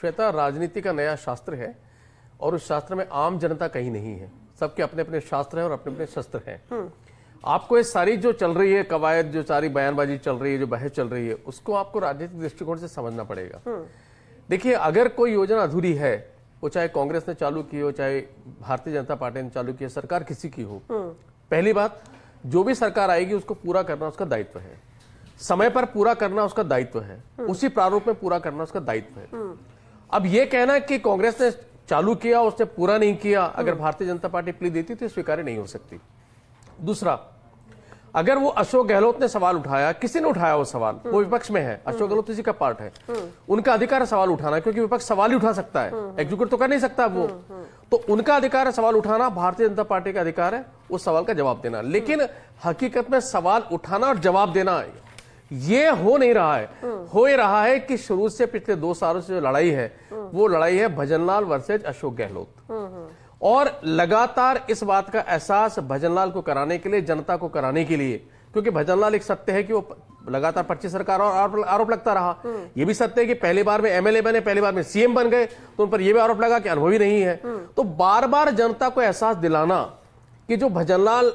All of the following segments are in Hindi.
श्वेता, राजनीति का नया शास्त्र है और उस शास्त्र में आम जनता कहीं नहीं है। सबके अपने अपने शास्त्र हैं और अपने अपने शस्त्र हैं। आपको ये सारी जो चल रही है कवायद, जो सारी बयानबाजी चल रही है, जो बहस चल रही है, उसको आपको राजनीतिक दृष्टिकोण से समझना पड़ेगा। देखिए, अगर कोई योजना अधूरी है, वो चाहे कांग्रेस ने चालू की हो, चाहे भारतीय जनता पार्टी ने चालू की हो, सरकार किसी की हो, पहली बात, जो भी सरकार आएगी उसको पूरा करना उसका दायित्व है। समय पर पूरा करना उसका दायित्व है, उसी प्रारूप में पूरा करना उसका दायित्व है। अब ये कहना कि कांग्रेस ने चालू किया, उसने पूरा नहीं किया, अगर भारतीय जनता पार्टी प्ली देती तो स्वीकार्य नहीं हो सकती। दूसरा, अगर वो अशोक गहलोत ने सवाल उठाया, किसी ने उठाया वो सवाल, वो विपक्ष में है, अशोक गहलोत इसी का पार्ट है, उनका अधिकार है सवाल उठाना, क्योंकि विपक्ष सवाल ही उठा सकता है, एग्जीक्यूट तो कर नहीं सकता वो, तो उनका अधिकार है सवाल उठाना, भारतीय जनता पार्टी का अधिकार है उस सवाल का जवाब देना। लेकिन हकीकत में सवाल उठाना और जवाब देना ये हो नहीं रहा है। हो ही रहा है कि शुरू से पिछले 2 सालों से जो लड़ाई है, वो लड़ाई है भजनलाल वर्सेज अशोक गहलोत, और लगातार इस बात का एहसास भजनलाल को कराने के लिए, जनता को कराने के लिए, क्योंकि भजनलाल एक सत्य है कि वो लगातार 25 सरकार और आरोप लगता रहा। ये भी सत्य है कि पहली बार में एमएलए बने, पहली बार में सीएम बन गए, तो उन पर यह भी आरोप लगा कि अनुभवी नहीं है। तो बार बार जनता को एहसास दिलाना कि जो भजनलाल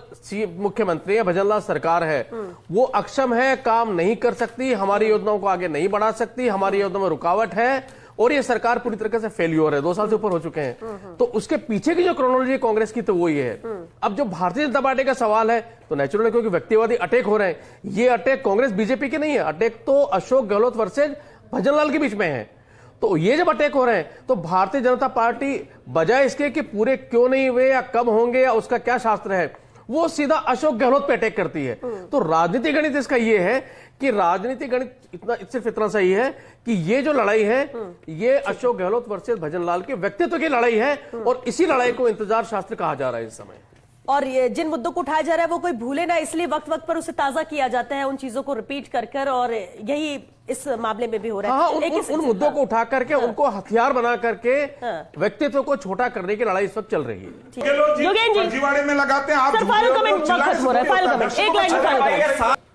मुख्यमंत्री है, भजनलाल सरकार है, वो अक्षम है, काम नहीं कर सकती, हमारी योजनाओं को आगे नहीं बढ़ा सकती, हमारी योजनाओं में रुकावट है, और ये सरकार पूरी तरीके से फेल्योर है, 2 साल से ऊपर हो चुके हैं। तो उसके पीछे की जो क्रोनोलॉजी है कांग्रेस की, तो वो ये है। अब जो भारतीय जनता पार्टी का सवाल है, तो नेचुरल है, क्योंकि व्यक्तिवादी अटैक हो रहे हैं। ये अटैक कांग्रेस बीजेपी के नहीं है, अटैक तो अशोक गहलोत वर्सेज भजनलाल के बीच में है। तो ये जब अटैक हो रहे हैं, तो भारतीय जनता पार्टी बजाय इसके कि पूरे क्यों नहीं हुए या कब होंगे या उसका क्या शास्त्र है, वो सीधा अशोक गहलोत पे अटैक करती है। तो राजनीतिक गणित इसका ये है कि राजनीतिक गणित सिर्फ इतना सही है कि ये जो लड़ाई है, ये अशोक गहलोत वर्सेस भजनलाल के व्यक्तित्व की लड़ाई है, और इसी लड़ाई को इंतजार शास्त्र कहा जा रहा है इस समय। और ये जिन मुद्दों को उठाया जा रहा है वो कोई भूले ना, इसलिए वक्त वक्त पर उसे ताजा किया जाता है, उन चीजों को रिपीट कर कर, और यही इस मामले में भी हो रहा है। हाँ, उन मुद्दों को उठा करके, उनको हथियार बना करके व्यक्तित्व को छोटा करने की लड़ाई इस वक्त चल रही है। फर्जीवाड़े में लगाते हैं आप।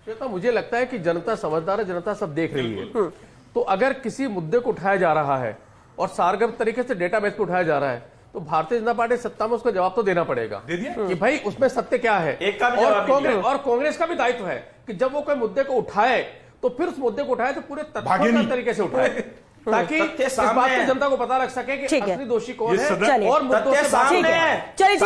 श्वेता, मुझे लगता है कि जनता समझदार है, जनता सब देख रही है। तो अगर किसी मुद्दे को उठाया जा रहा है और सारगर तरीके से डेटाबेस पे उठाया जा रहा है, तो भारतीय जनता पार्टी सत्ता में उसको जवाब तो देना पड़ेगा कि भाई उसमें सत्य क्या है। और कांग्रेस का भी दायित्व है कि जब वो कोई मुद्दे को उठाए, तो फिर उस मुद्दे को उठाए तो पूरे तथ्यों तरीके से उठाए, ताकि इस बात की जनता को पता लग सके कि असली दोषी कौन है और मुद्दों से